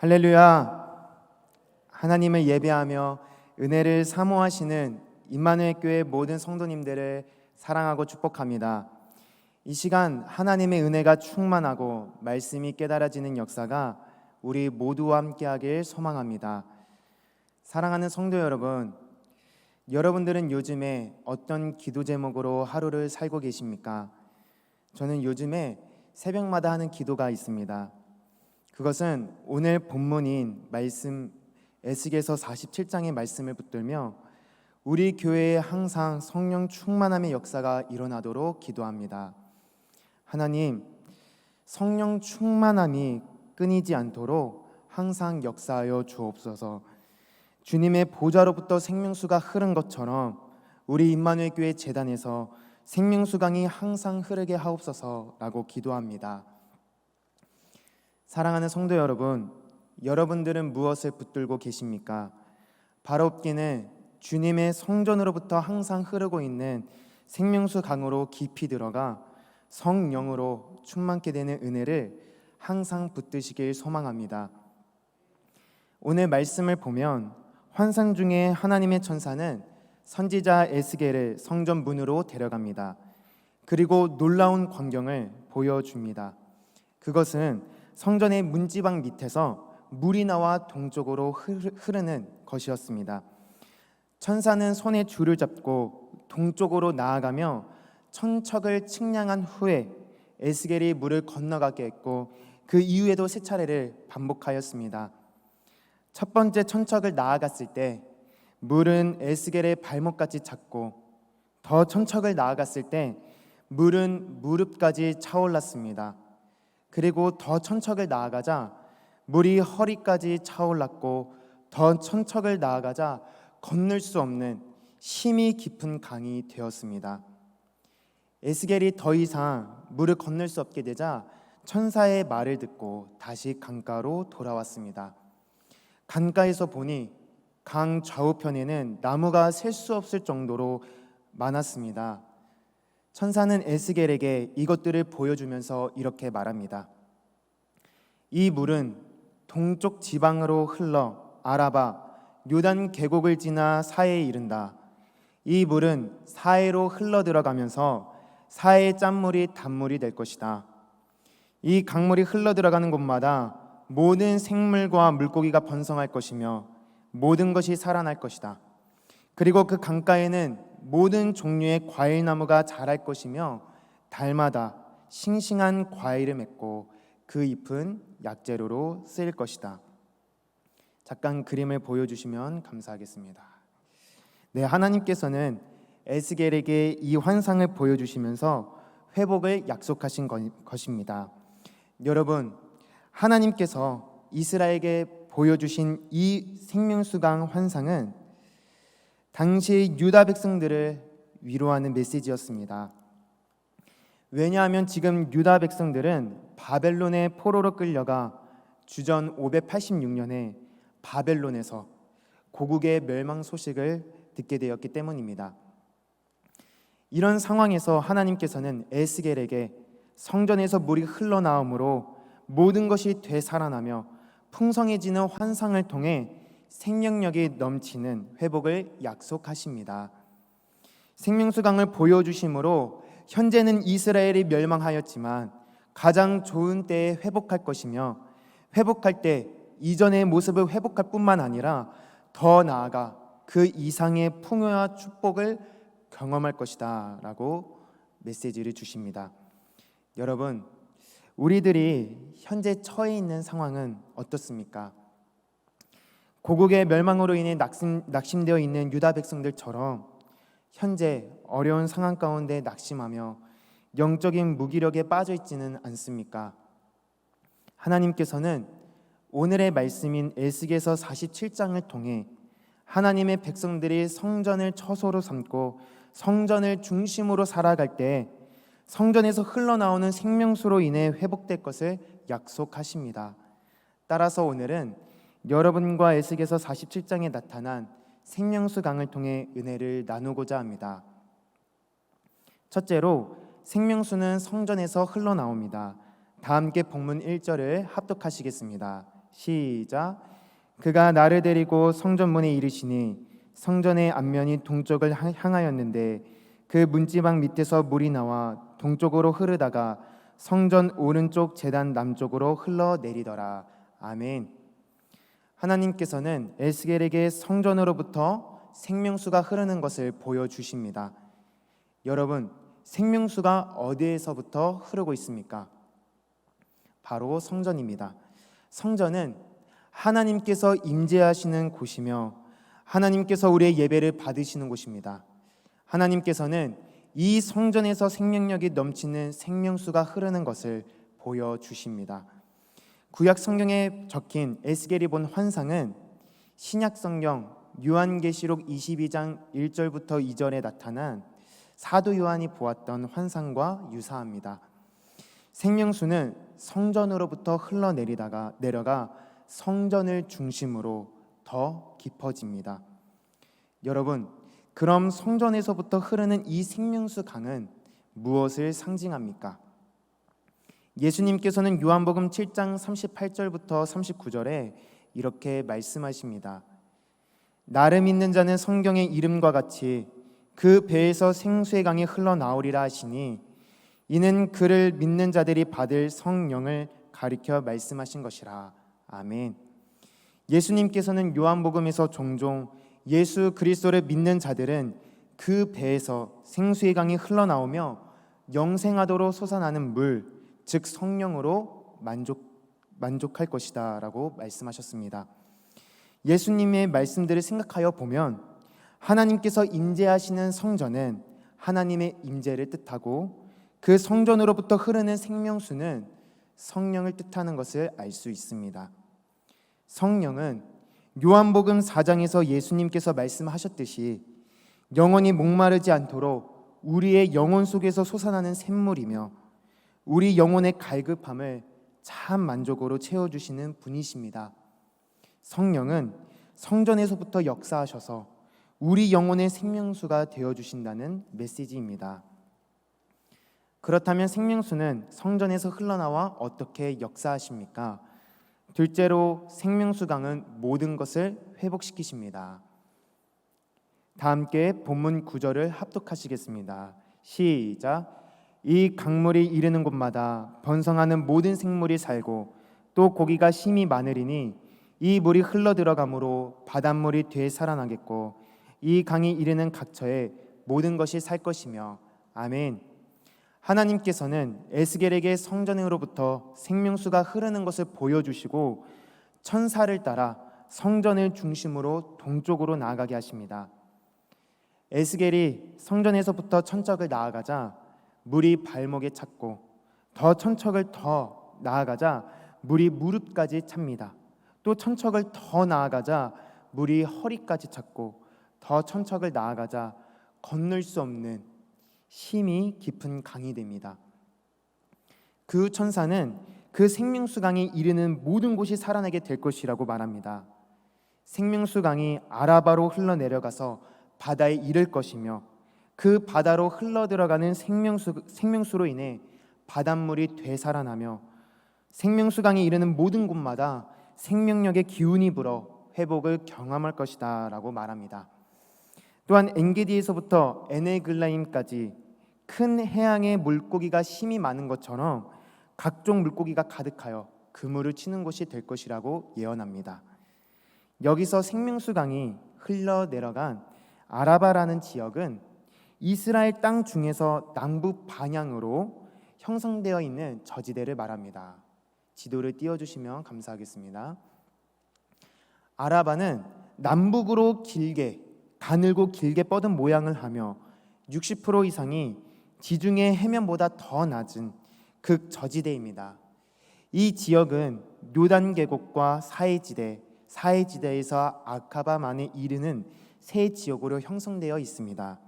할렐루야. 하나님을 예배하며 은혜를 사모하시는 임마누엘 교회 모든 성도님들을 사랑하고 축복합니다. 이 시간 하나님의 은혜가 충만하고 말씀이 깨달아지는 역사가 우리 모두와 함께하길 소망합니다. 사랑하는 성도 여러분, 여러분들은 요즘에 어떤 기도 제목으로 하루를 살고 계십니까? 저는 요즘에 새벽마다 하는 기도가 있습니다. 그것은 오늘 본문인 말씀 에스겔서 47장의 말씀을 붙들며 우리 교회에 항상 성령 충만함의 역사가 일어나도록 기도합니다. 하나님, 성령 충만함이 끊이지 않도록 항상 역사하여 주옵소서. 주님의 보좌로부터 생명수가 흐른 것처럼 우리 임마누엘 교회 재단에서 생명수강이 항상 흐르게 하옵소서라고 기도합니다. 사랑하는 성도 여러분, 여러분들은 무엇을 붙들고 계십니까? 바로옵기는 주님의 성전으로부터 항상 흐르고 있는 생명수 강으로 깊이 들어가 성령으로 충만케 되는 은혜를 항상 붙드시길 소망합니다. 오늘 말씀을 보면 환상 중에 하나님의 천사는 선지자 에스겔을 성전 문으로 데려갑니다. 그리고 놀라운 광경을 보여줍니다. 그것은 성전의 문지방 밑에서 물이 나와 동쪽으로 흐르는 것이었습니다. 천사는 손에 줄을 잡고 동쪽으로 나아가며 천척을 측량한 후에 에스겔이 물을 건너가게 했고 그 이후에도 세 차례를 반복하였습니다. 첫 번째 천척을 나아갔을 때 물은 에스겔의 발목까지 찼고 더 천척을 나아갔을 때 물은 무릎까지 차올랐습니다. 그리고 더 천척을 나아가자 물이 허리까지 차올랐고 더 천척을 나아가자 건널 수 없는 심히 깊은 강이 되었습니다. 에스겔이 더 이상 물을 건널 수 없게 되자 천사의 말을 듣고 다시 강가로 돌아왔습니다. 강가에서 보니 강 좌우편에는 나무가 셀 수 없을 정도로 많았습니다. 천사는 에스겔에게 이것들을 보여주면서 이렇게 말합니다. 이 물은 동쪽 지방으로 흘러 아라바 요단 계곡을 지나 사해에 이른다. 이 물은 사해로 흘러 들어가면서 사해의 짠물이 단물이 될 것이다. 이 강물이 흘러 들어가는 곳마다 모든 생물과 물고기가 번성할 것이며 모든 것이 살아날 것이다. 그리고 그 강가에는 모든 종류의 과일나무가 자랄 것이며 달마다 싱싱한 과일을 맺고 그 잎은 약재료로 쓰일 것이다. 잠깐 그림을 보여주시면 감사하겠습니다. 네, 하나님께서는 에스겔에게 이 환상을 보여주시면서 회복을 약속하신 것입니다. 여러분, 하나님께서 이스라엘에게 보여주신 이 생명수강 환상은 당시 유다 백성들을 위로하는 메시지였습니다. 왜냐하면 지금 유다 백성들은 바벨론의 포로로 끌려가 주전 586년에 바벨론에서 고국의 멸망 소식을 듣게 되었기 때문입니다. 이런 상황에서 하나님께서는 에스겔에게 성전에서 물이 흘러나오므로 모든 것이 되살아나며 풍성해지는 환상을 통해 생명력이 넘치는 회복을 약속하십니다. 생명수강을 보여주심으로 현재는 이스라엘이 멸망하였지만 가장 좋은 때에 회복할 것이며 회복할 때 이전의 모습을 회복할 뿐만 아니라 더 나아가 그 이상의 풍요와 축복을 경험할 것이다 라고 메시지를 주십니다. 여러분, 우리들이 현재 처해 있는 상황은 어떻습니까? 고국의 멸망으로 인해 낙심되어 있는 유다 백성들처럼 현재 어려운 상황 가운데 낙심하며 영적인 무기력에 빠져 있지는 않습니까? 하나님께서는 오늘의 말씀인 에스겔서 47장을 통해 하나님의 백성들이 성전을 처소로 삼고 성전을 중심으로 살아갈 때 성전에서 흘러나오는 생명수로 인해 회복될 것을 약속하십니다. 따라서 오늘은 여러분과 에스겔서 47장에 나타난 생명수 강을 통해 은혜를 나누고자 합니다. 첫째로 생명수는 성전에서 흘러나옵니다. 다 함께 본문 1절을 합독하시겠습니다. 시작. 그가 나를 데리고 성전문에 이르시니 성전의 앞면이 동쪽을 향하였는데 그 문지방 밑에서 물이 나와 동쪽으로 흐르다가 성전 오른쪽 제단 남쪽으로 흘러내리더라. 아멘. 하나님께서는 에스겔에게 성전으로부터 생명수가 흐르는 것을 보여주십니다. 여러분, 생명수가 어디에서부터 흐르고 있습니까? 바로 성전입니다. 성전은 하나님께서 임재하시는 곳이며 하나님께서 우리의 예배를 받으시는 곳입니다. 하나님께서는 이 성전에서 생명력이 넘치는 생명수가 흐르는 것을 보여주십니다. 구약 성경에 적힌 에스겔이 본 환상은 신약 성경 요한계시록 22장 1절부터 2절에 나타난 사도 요한이 보았던 환상과 유사합니다. 생명수는 성전으로부터 내려가 성전을 중심으로 더 깊어집니다. 여러분, 그럼 성전에서부터 흐르는 이 생명수 강은 무엇을 상징합니까? 예수님께서는 요한복음 7장 38절부터 39절에 이렇게 말씀하십니다. 나를 믿는 자는 성경의 이름과 같이 그 배에서 생수의 강이 흘러나오리라 하시니 이는 그를 믿는 자들이 받을 성령을 가리켜 말씀하신 것이라. 아멘. 예수님께서는 요한복음에서 종종 예수 그리스도를 믿는 자들은 그 배에서 생수의 강이 흘러나오며 영생하도록 솟아나는 물, 즉 성령으로 만족할 것이다 라고 말씀하셨습니다. 예수님의 말씀들을 생각하여 보면 하나님께서 임재하시는 성전은 하나님의 임재를 뜻하고 그 성전으로부터 흐르는 생명수는 성령을 뜻하는 것을 알 수 있습니다. 성령은 요한복음 4장에서 예수님께서 말씀하셨듯이 영원히 목마르지 않도록 우리의 영혼 속에서 솟아나는 샘물이며 우리 영혼의 갈급함을 참 만족으로 채워주시는 분이십니다. 성령은 성전에서부터 역사하셔서 우리 영혼의 생명수가 되어주신다는 메시지입니다. 그렇다면 생명수는 성전에서 흘러나와 어떻게 역사하십니까? 둘째로 생명수 강은 모든 것을 회복시키십니다. 다 함께 본문 9절을 합독하시겠습니다. 시작. 이 강물이 이르는 곳마다 번성하는 모든 생물이 살고 또 고기가 심히 많으리니 이 물이 흘러들어가므로 바닷물이 되살아나겠고 이 강이 이르는 각처에 모든 것이 살 것이며. 아멘. 하나님께서는 에스겔에게 성전으로부터 생명수가 흐르는 것을 보여주시고 천사를 따라 성전을 중심으로 동쪽으로 나아가게 하십니다. 에스겔이 성전에서부터 천척을 나아가자 물이 발목에 찼고 더 천척을 더 나아가자 물이 무릎까지 찹니다. 또 천척을 더 나아가자 물이 허리까지 찼고 더 천척을 나아가자 건널 수 없는 심히 깊은 강이 됩니다. 그 천사는 그 생명수 강이 이르는 모든 곳이 살아나게 될 것이라고 말합니다. 생명수 강이 아라바로 흘러내려가서 바다에 이를 것이며 그 바다로 흘러들어가는 생명수로 인해 바닷물이 되살아나며 생명수 강이 이르는 모든 곳마다 생명력의 기운이 불어 회복을 경험할 것이다 라고 말합니다. 또한 엔게디에서부터 에네글라임까지 큰 해양의 물고기가 심히 많은 것처럼 각종 물고기가 가득하여 그물을 치는 곳이 될 것이라고 예언합니다. 여기서 생명수 강이 흘러내려간 아라바라는 지역은 이스라엘 땅 중에서 남부 방향으로 형성되어 있는 저지대를 말합니다. 지도를 띄워주시면 감사하겠습니다. 아라바는 남북으로 길게 가늘고 길게 뻗은 모양을 하며 60% 이상이 지중해 해면보다 더 낮은 극저지대입니다. 이 지역은 요단 계곡과 사해지대에서 아카바만에 이르는 세 지역으로 형성되어 있습니다.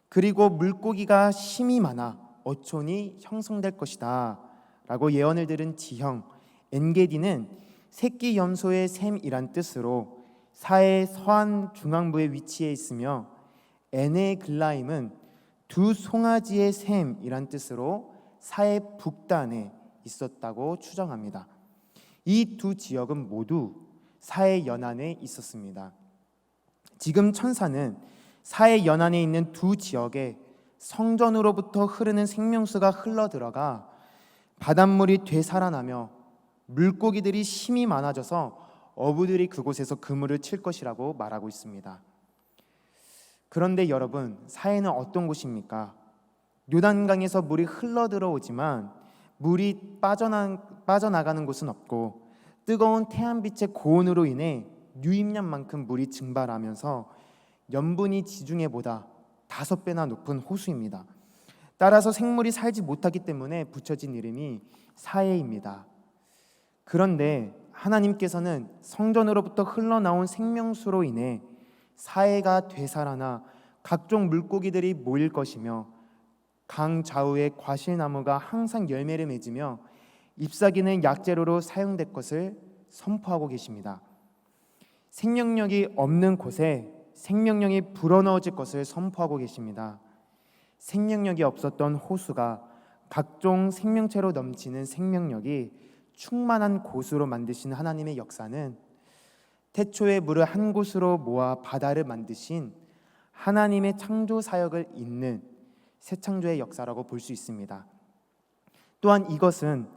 그리고 물고기가 심히 많아 어촌이 형성될 것이다 라고 예언을 들은 지형 엔게디는 새끼 염소의 샘이란 뜻으로 사해 서안 중앙부에 위치해 있으며 에네글라임은 두 송아지의 샘이란 뜻으로 사해 북단에 있었다고 추정합니다. 이 두 지역은 모두 사해 연안에 있었습니다. 지금 천사는 사해 연안에 있는 두 지역에 성전으로부터 흐르는 생명수가 흘러들어가 바닷물이 되살아나며 물고기들이 심이 많아져서 어부들이 그곳에서 그물을 칠 것이라고 말하고 있습니다. 그런데 여러분, 사해는 어떤 곳입니까? 요단강에서 물이 흘러들어오지만 물이 빠져나가는 곳은 없고, 뜨거운 태양빛의 고온으로 인해 유입량만큼 물이 증발하면서 염분이 지중해보다 5배나 높은 호수입니다. 따라서 생물이 살지 못하기 때문에 붙여진 이름이 사해입니다. 그런데 하나님께서는 성전으로부터 흘러나온 생명수로 인해 사해가 되살아나 각종 물고기들이 모일 것이며, 강 좌우에 과실나무가 항상 열매를 맺으며 잎사귀는 약재료로 사용될 것을 선포하고 계십니다. 생명력이 없는 곳에 생명력이 불어넣어질 것을 선포하고 계십니다. 생명력이 없었던 호수가 각종 생명체로 넘치는 생명력이 충만한 곳으로 만드신 하나님의 역사는 태초에 물을 한 곳으로 모아 바다를 만드신 하나님의 창조 사역을 잇는 새 창조의 역사라고 볼 수 있습니다. 또한 이것은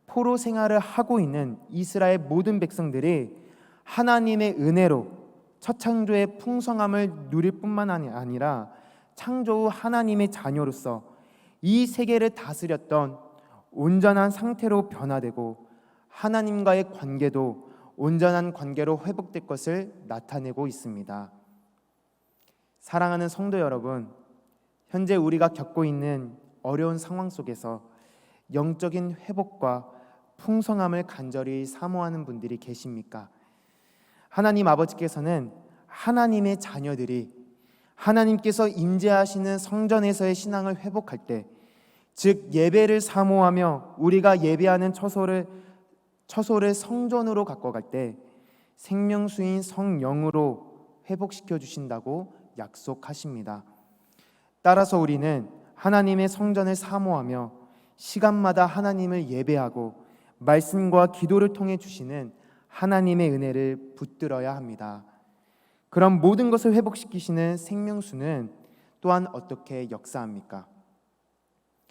포로 생활을 하고 있는 이스라엘 모든 백성들이 하나님의 은혜로 첫 창조의 풍성함을 누릴 뿐만 아니라 창조 후 하나님의 자녀로서 이 세계를 다스렸던 온전한 상태로 변화되고 하나님과의 관계도 온전한 관계로 회복될 것을 나타내고 있습니다. 사랑하는 성도 여러분, 현재 우리가 겪고 있는 어려운 상황 속에서 영적인 회복과 풍성함을 간절히 사모하는 분들이 계십니까? 하나님 아버지께서는 하나님의 자녀들이 하나님께서 임재하시는 성전에서의 신앙을 회복할 때, 즉 예배를 사모하며 우리가 예배하는 처소를 성전으로 갖고 갈 때 생명수인 성령으로 회복시켜 주신다고 약속하십니다. 따라서 우리는 하나님의 성전을 사모하며 시간마다 하나님을 예배하고 말씀과 기도를 통해 주시는 하나님의 은혜를 붙들어야 합니다. 그럼 모든 것을 회복시키시는 생명수는 또한 어떻게 역사합니까?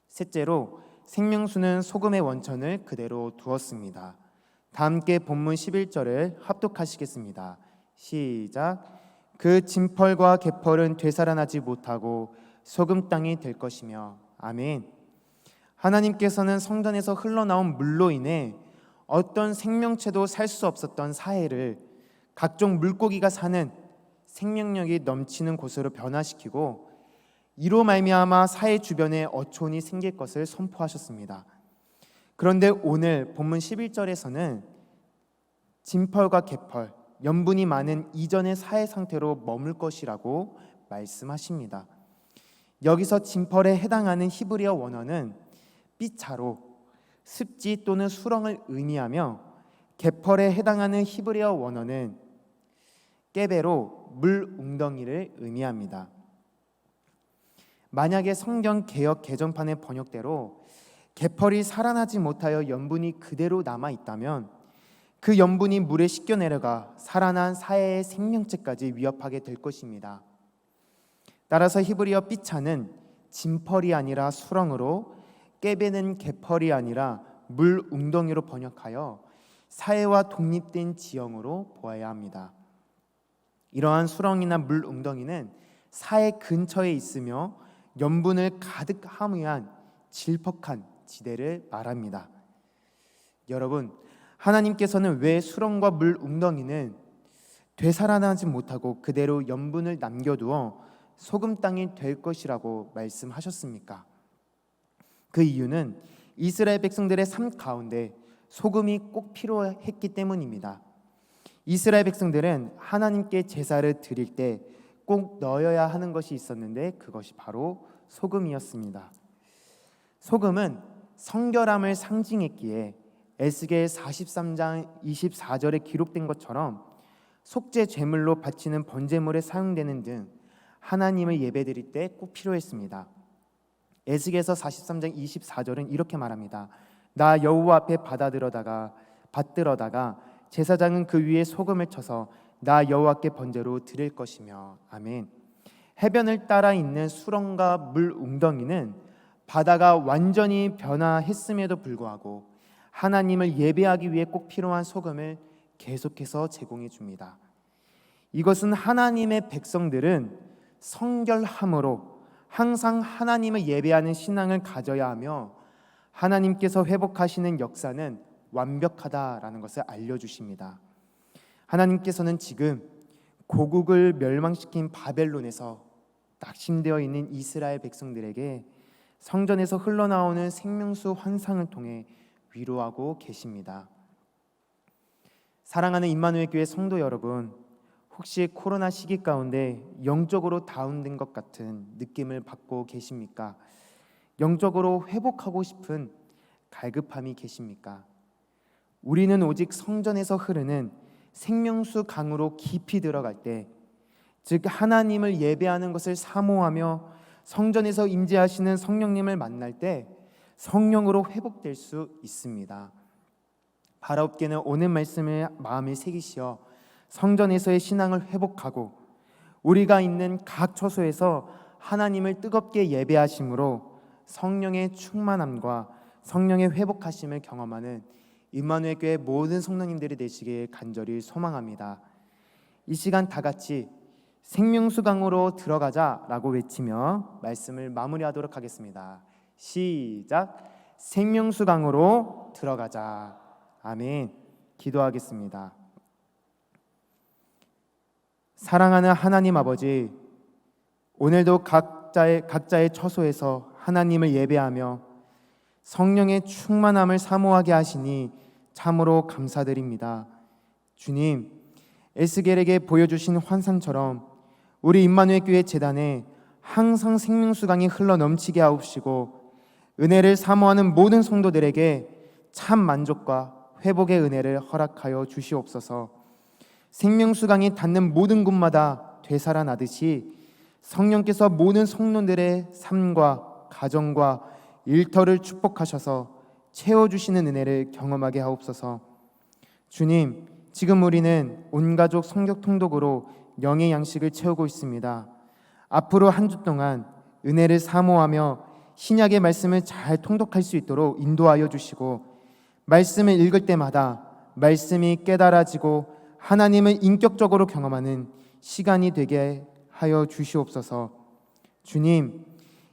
셋째로, 생명수는 소금의 원천을 그대로 두었습니다. 다 함께 본문 11절을 합독하시겠습니다. 시작. 그 진펄과 개펄은 되살아나지 못하고 소금 땅이 될 것이며. 아멘. 하나님께서는 성전에서 흘러나온 물로 인해 어떤 생명체도 살 수 없었던 사해를 각종 물고기가 사는 생명력이 넘치는 곳으로 변화시키고, 이로 말미암아 사해 주변에 어촌이 생길 것을 선포하셨습니다. 그런데 오늘 본문 11절에서는 진펄과 개펄, 염분이 많은 이전의 사해 상태로 머물 것이라고 말씀하십니다. 여기서 진펄에 해당하는 히브리어 원어는 삐차로 습지 또는 수렁을 의미하며, 개펄에 해당하는 히브리어 원어는 깨베로 물 웅덩이를 의미합니다. 만약에 성경 개역 개정판의 번역대로 개펄이 살아나지 못하여 염분이 그대로 남아 있다면 그 염분이 물에 씻겨 내려가 살아난 사해의 생명체까지 위협하게 될 것입니다. 따라서 히브리어 삐차는 진펄이 아니라 수렁으로, 깨베는 개펄이 아니라 물 웅덩이로 번역하여 사해와 독립된 지형으로 보아야 합니다. 이러한 수렁이나 물 웅덩이는 사해 근처에 있으며 염분을 가득 함유한 질퍽한 지대를 말합니다. 여러분, 하나님께서는 왜 수렁과 물 웅덩이는 되살아나지 못하고 그대로 염분을 남겨두어 소금 땅이 될 것이라고 말씀하셨습니까? 그 이유는 이스라엘 백성들의 삶 가운데 소금이 꼭 필요했기 때문입니다. 이스라엘 백성들은 하나님께 제사를 드릴 때 꼭 넣어야 하는 것이 있었는데 그것이 바로 소금이었습니다. 소금은 성결함을 상징했기에 에스겔 43장 24절에 기록된 것처럼 속죄 제물로 바치는 번제물에 사용되는 등 하나님을 예배드릴 때 꼭 필요했습니다. 에스겔서 43장 24절은 이렇게 말합니다. 나 여호와 앞에 받아들여다가 받들어다가 제사장은 그 위에 소금을 쳐서 나 여호와께 번제로 드릴 것이며. 아멘. 해변을 따라 있는 수렁과 물 웅덩이는 바다가 완전히 변화했음에도 불구하고 하나님을 예배하기 위해 꼭 필요한 소금을 계속해서 제공해 줍니다. 이것은 하나님의 백성들은 성결함으로 항상 하나님을 예배하는 신앙을 가져야 하며 하나님께서 회복하시는 역사는 완벽하다라는 것을 알려주십니다. 하나님께서는 지금 고국을 멸망시킨 바벨론에서 낙심되어 있는 이스라엘 백성들에게 성전에서 흘러나오는 생명수 환상을 통해 위로하고 계십니다. 사랑하는 임마누엘 교회 성도 여러분, 혹시 코로나 시기 가운데 영적으로 다운된 것 같은 느낌을 받고 계십니까? 영적으로 회복하고 싶은 갈급함이 계십니까? 우리는 오직 성전에서 흐르는 생명수 강으로 깊이 들어갈 때, 즉 하나님을 예배하는 것을 사모하며 성전에서 임재하시는 성령님을 만날 때 성령으로 회복될 수 있습니다. 바라옵게는 오늘 말씀을 마음에 새기시어 성전에서의 신앙을 회복하고 우리가 있는 각 처소에서 하나님을 뜨겁게 예배하심으로 성령의 충만함과 성령의 회복하심을 경험하는 임마누엘 교회 모든 성도님들이 되시길 간절히 소망합니다. 이 시간 다 같이 생명수 강으로 들어가자라고 외치며 말씀을 마무리하도록 하겠습니다. 시작. 생명수 강으로 들어가자. 아멘. 기도하겠습니다. 사랑하는 하나님 아버지, 오늘도 각자의 처소에서 하나님을 예배하며 성령의 충만함을 사모하게 하시니 참으로 감사드립니다. 주님, 에스겔에게 보여주신 환상처럼 우리 임마누엘 교회 재단에 항상 생명수강이 흘러 넘치게 하옵시고 은혜를 사모하는 모든 성도들에게 참 만족과 회복의 은혜를 허락하여 주시옵소서. 생명수강이 닿는 모든 곳마다 되살아나듯이 성령께서 모든 성도들의 삶과 가정과 일터를 축복하셔서 채워주시는 은혜를 경험하게 하옵소서. 주님, 지금 우리는 온가족 성격 통독으로 영의 양식을 채우고 있습니다. 앞으로 한 주 동안 은혜를 사모하며 신약의 말씀을 잘 통독할 수 있도록 인도하여 주시고 말씀을 읽을 때마다 말씀이 깨달아지고 하나님을 인격적으로 경험하는 시간이 되게 하여 주시옵소서. 주님,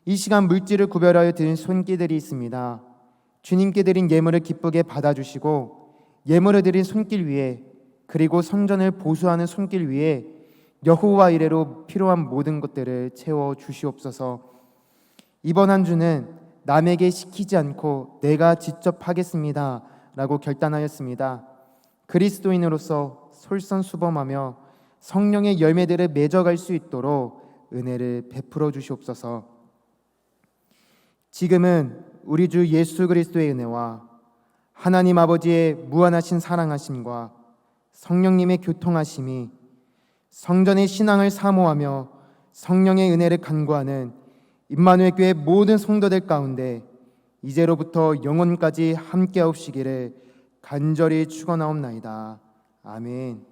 이 시간 물질을 구별하여 드린 손길들이 있습니다. 주님께 드린 예물을 기쁘게 받아주시고 예물을 드린 손길 위에 그리고 성전을 보수하는 손길 위에 여호와 이레로 필요한 모든 것들을 채워 주시옵소서. 이번 한 주는 남에게 시키지 않고 내가 직접 하겠습니다 라고 결단하였습니다. 그리스도인으로서 솔선수범하며 성령의 열매들을 맺어갈 수 있도록 은혜를 베풀어 주시옵소서. 지금은 우리 주 예수 그리스도의 은혜와 하나님 아버지의 무한하신 사랑하심과 성령님의 교통하심이 성전의 신앙을 사모하며 성령의 은혜를 간구하는 임마누엘 교회 모든 성도들 가운데 이제로부터 영원까지 함께하옵시기를 간절히 축원하옵나이다. 아멘.